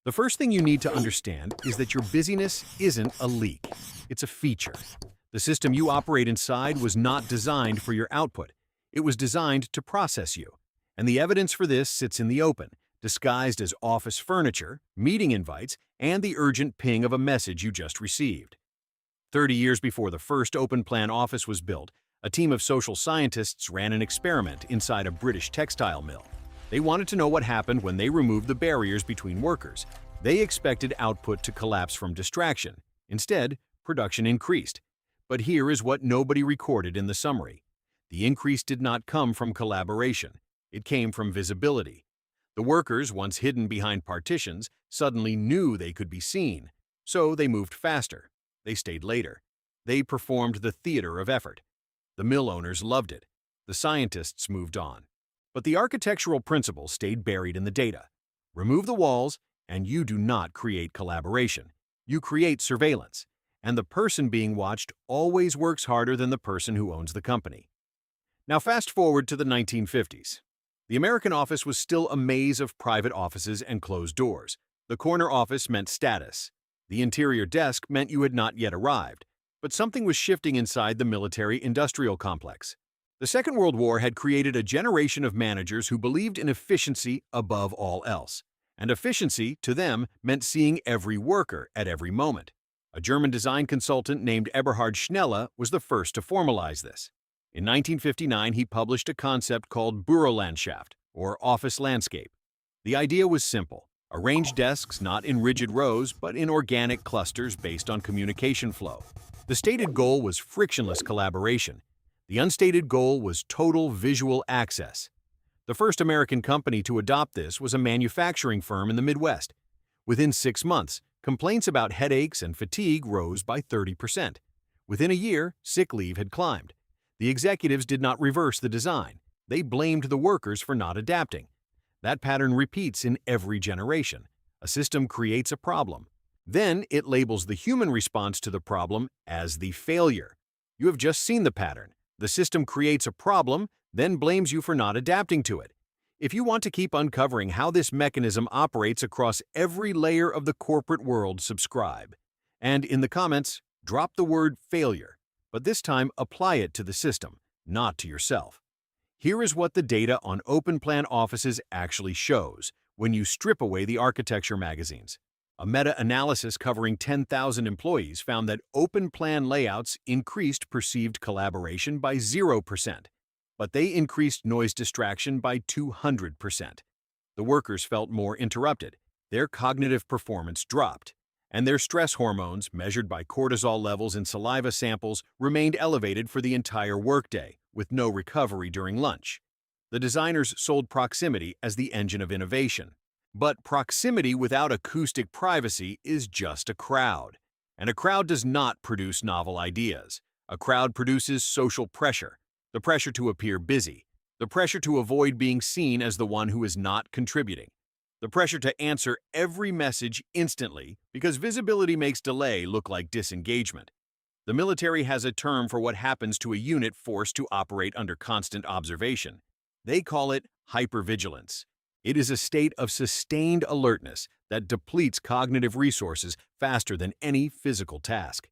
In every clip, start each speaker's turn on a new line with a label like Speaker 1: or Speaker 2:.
Speaker 1: The first thing you need to understand is that your busyness isn't a leak. It's a feature. The system you operate inside was not designed for your output. It was designed to process you. And the evidence for this sits in the open, disguised as office furniture, meeting invites, and the urgent ping of a message you just received. 30 years before the first open-plan office was built, a team of social scientists ran an experiment inside a British textile mill. They wanted to know what happened when they removed the barriers between workers. They expected output to collapse from distraction. Instead, production increased. But here is what nobody recorded in the summary. The increase did not come from collaboration. It came from visibility. The workers, once hidden behind partitions, suddenly knew they could be seen. So they moved faster. They stayed later. They performed the theater of effort. The mill owners loved it. The scientists moved on. But the architectural principle stayed buried in the data. Remove the walls, and you do not create collaboration. You create surveillance. And the person being watched always works harder than the person who owns the company. Now fast forward to the 1950s. The American office was still a maze of private offices and closed doors. The corner office meant status. The interior desk meant you had not yet arrived. But something was shifting inside the military-industrial complex. The Second World War had created a generation of managers who believed in efficiency above all else. And efficiency, to them, meant seeing every worker at every moment. A German design consultant named Eberhard Schnelle was the first to formalize this. In 1959, he published a concept called Bürolandschaft, or office landscape. The idea was simple. Arrange desks not in rigid rows, but in organic clusters based on communication flow. The stated goal was frictionless collaboration. The unstated goal was total visual access. The first American company to adopt this was a manufacturing firm in the Midwest. Within 6 months, complaints about headaches and fatigue rose by 30%. Within a year, sick leave had climbed. The executives did not reverse the design. They blamed the workers for not adapting. That pattern repeats in every generation. A system creates a problem. Then it labels the human response to the problem as the failure. You have just seen the pattern. The system creates a problem, then blames you for not adapting to it. If you want to keep uncovering how this mechanism operates across every layer of the corporate world, subscribe. And in the comments, drop the word failure, but this time apply it to the system, not to yourself. Here is what the data on open-plan offices actually shows when you strip away the architecture magazines. A meta-analysis covering 10,000 employees found that open-plan layouts increased perceived collaboration by 0%, but they increased noise distraction by 200%. The workers felt more interrupted, their cognitive performance dropped, and their stress hormones, measured by cortisol levels in saliva samples, remained elevated for the entire workday, with no recovery during lunch. The designers sold proximity as the engine of innovation. But proximity without acoustic privacy is just a crowd. And a crowd does not produce novel ideas. A crowd produces social pressure. The pressure to appear busy. The pressure to avoid being seen as the one who is not contributing. The pressure to answer every message instantly because visibility makes delay look like disengagement. The military has a term for what happens to a unit forced to operate under constant observation. They call it hypervigilance. It is a state of sustained alertness that depletes cognitive resources faster than any physical task.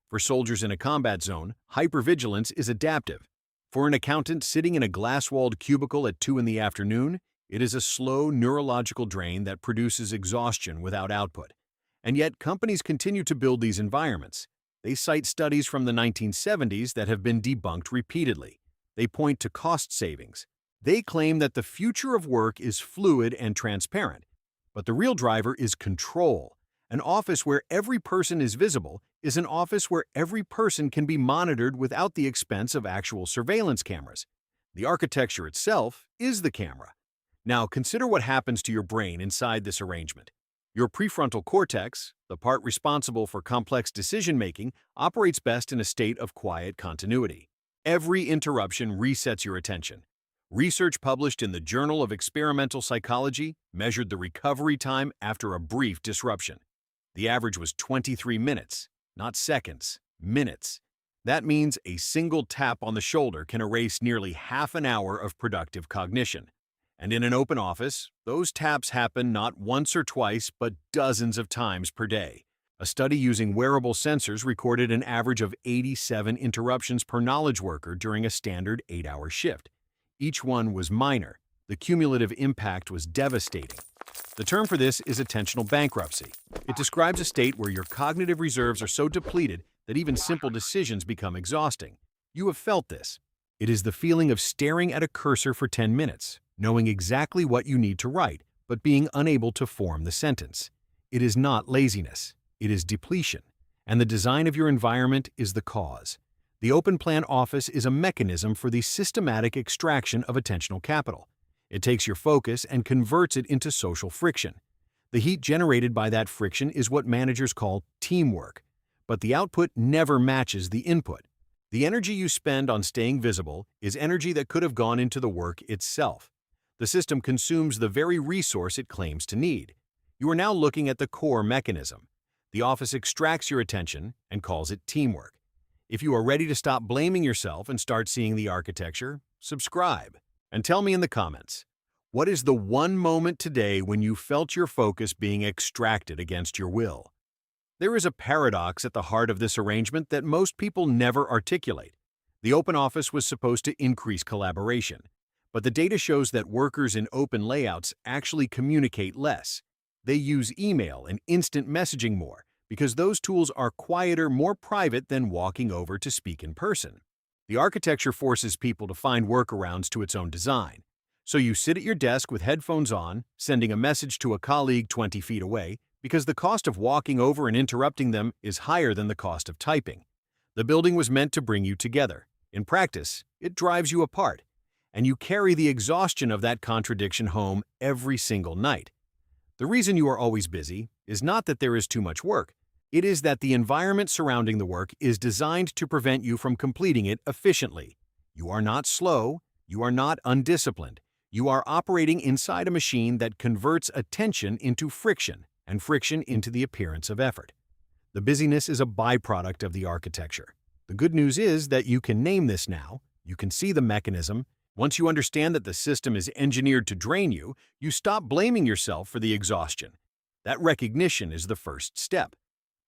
Speaker 1: For soldiers in a combat zone, hypervigilance is adaptive. For an accountant sitting in a glass-walled cubicle at 2 in the afternoon, it is a slow neurological drain that produces exhaustion without output. And yet, companies continue to build these environments. They cite studies from the 1970s that have been debunked repeatedly. They point to cost savings. They claim that the future of work is fluid and transparent, but the real driver is control. An office where every person is visible is an office where every person can be monitored without the expense of actual surveillance cameras. The architecture itself is the camera. Now consider what happens to your brain inside this arrangement. Your prefrontal cortex, the part responsible for complex decision-making, operates best in a state of quiet continuity. Every interruption resets your attention. Research published in the Journal of Experimental Psychology measured the recovery time after a brief disruption. The average was 23 minutes, not seconds, minutes. That means a single tap on the shoulder can erase nearly half an hour of productive cognition. And in an open office, those taps happen not once or twice, but dozens of times per day. A study using wearable sensors recorded an average of 87 interruptions per knowledge worker during a standard 8-hour shift. Each one was minor. The cumulative impact was devastating. The term for this is attentional bankruptcy. It describes a state where your cognitive reserves are so depleted that even simple decisions become exhausting. You have felt this. It is the feeling of staring at a cursor for 10 minutes, knowing exactly what you need to write, but being unable to form the sentence. It is not laziness. It is depletion, and the design of your environment is the cause. The open plan office is a mechanism for the systematic extraction of attentional capital. It takes your focus and converts it into social friction. The heat generated by that friction is what managers call teamwork, but the output never matches the input. The energy you spend on staying visible is energy that could have gone into the work itself. The system consumes the very resource it claims to need. You are now looking at the core mechanism. The office extracts your attention and calls it teamwork. If you are ready to stop blaming yourself and start seeing the architecture, subscribe. And tell me in the comments, what is the one moment today when you felt your focus being extracted against your will? There is a paradox at the heart of this arrangement that most people never articulate. The open office was supposed to increase collaboration, but the data shows that workers in open layouts actually communicate less. They use email and instant messaging more because those tools are quieter, more private than walking over to speak in person. The architecture forces people to find workarounds to its own design. So you sit at your desk with headphones on, sending a message to a colleague 20 feet away, because the cost of walking over and interrupting them is higher than the cost of typing. The building was meant to bring you together. In practice, it drives you apart, and you carry the exhaustion of that contradiction home every single night. The reason you are always busy is not that there is too much work. It is that the environment surrounding the work is designed to prevent you from completing it efficiently. You are not slow. You are not undisciplined. You are operating inside a machine that converts attention into friction and friction into the appearance of effort. The busyness is a byproduct of the architecture. The good news is that you can name this now. You can see the mechanism. Once you understand that the system is engineered to drain you, you stop blaming yourself for the exhaustion. That recognition is the first step.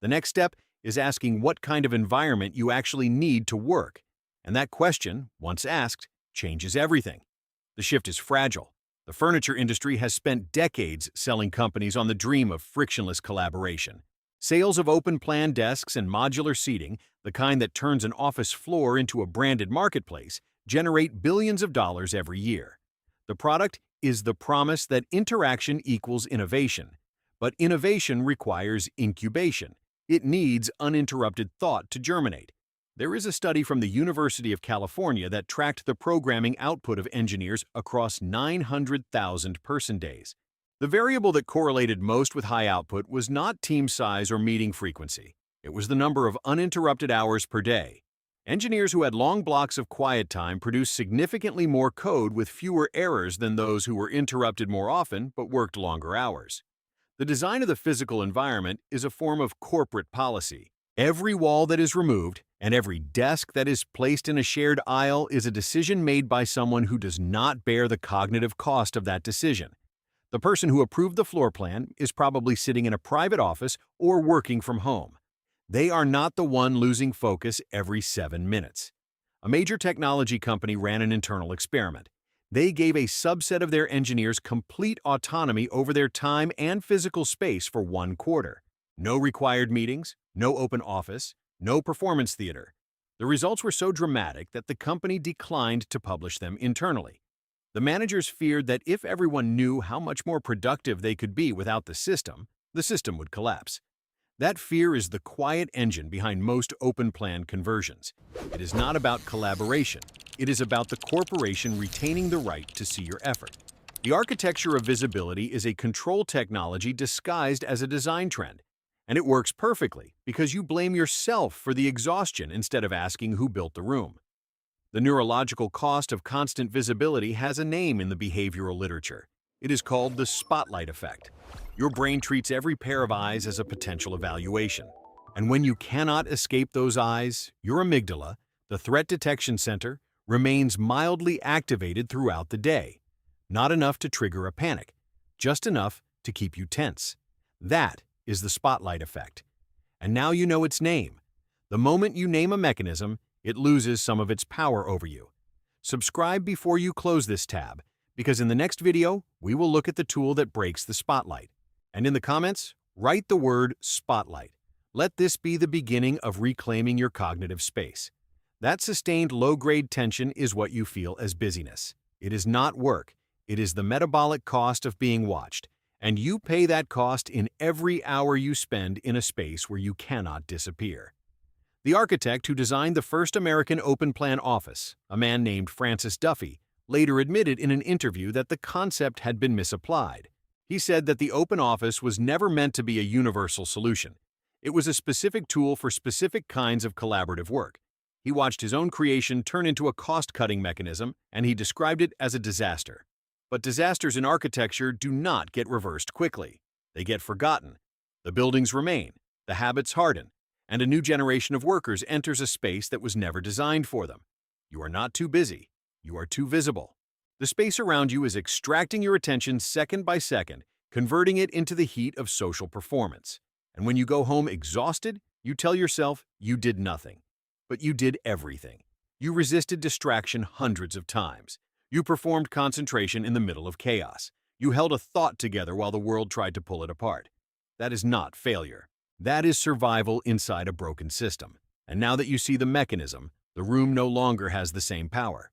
Speaker 1: The next step is asking what kind of environment you actually need to work. And that question, once asked, changes everything. The shift is fragile. The furniture industry has spent decades selling companies on the dream of frictionless collaboration. Sales of open-plan desks and modular seating, the kind that turns an office floor into a branded marketplace, generate billions of dollars every year. The product is the promise that interaction equals innovation, but innovation requires incubation. It needs uninterrupted thought to germinate. There is a study from the University of California that tracked the programming output of engineers across 900,000 person days. The variable that correlated most with high output was not team size or meeting frequency. It was the number of uninterrupted hours per day. Engineers who had long blocks of quiet time produced significantly more code with fewer errors than those who were interrupted more often but worked longer hours. The design of the physical environment is a form of corporate policy. Every wall that is removed and every desk that is placed in a shared aisle is a decision made by someone who does not bear the cognitive cost of that decision. The person who approved the floor plan is probably sitting in a private office or working from home. They are not the one losing focus every 7 minutes. A major technology company ran an internal experiment. They gave a subset of their engineers complete autonomy over their time and physical space for 1 quarter. No required meetings, no open office, no performance theater. The results were so dramatic that the company declined to publish them internally. The managers feared that if everyone knew how much more productive they could be without the system would collapse. That fear is the quiet engine behind most open-plan conversions. It is not about collaboration. It is about the corporation retaining the right to see your effort. The architecture of visibility is a control technology disguised as a design trend. And it works perfectly because you blame yourself for the exhaustion instead of asking who built the room. The neurological cost of constant visibility has a name in the behavioral literature. It is called the spotlight effect. Your brain treats every pair of eyes as a potential evaluation. And when you cannot escape those eyes, your amygdala, the threat detection center, remains mildly activated throughout the day. Not enough to trigger a panic, just enough to keep you tense. That is the spotlight effect. And now you know its name. The moment you name a mechanism, it loses some of its power over you. Subscribe before you close this tab, because in the next video, we will look at the tool that breaks the spotlight. And in the comments, write the word spotlight. Let this be the beginning of reclaiming your cognitive space. That sustained low-grade tension is what you feel as busyness. It is not work. It is the metabolic cost of being watched. And you pay that cost in every hour you spend in a space where you cannot disappear. The architect who designed the first American open-plan office, a man named Francis Duffy, later admitted in an interview that the concept had been misapplied. He said that the open office was never meant to be a universal solution. It was a specific tool for specific kinds of collaborative work. He watched his own creation turn into a cost-cutting mechanism, and he described it as a disaster. But disasters in architecture do not get reversed quickly. They get forgotten. The buildings remain, the habits harden, and a new generation of workers enters a space that was never designed for them. You are not too busy. You are too visible. The space around you is extracting your attention second by second, converting it into the heat of social performance. And when you go home exhausted, you tell yourself you did nothing. But you did everything. You resisted distraction hundreds of times. You performed concentration in the middle of chaos. You held a thought together while the world tried to pull it apart. That is not failure. That is survival inside a broken system. And now that you see the mechanism, the room no longer has the same power.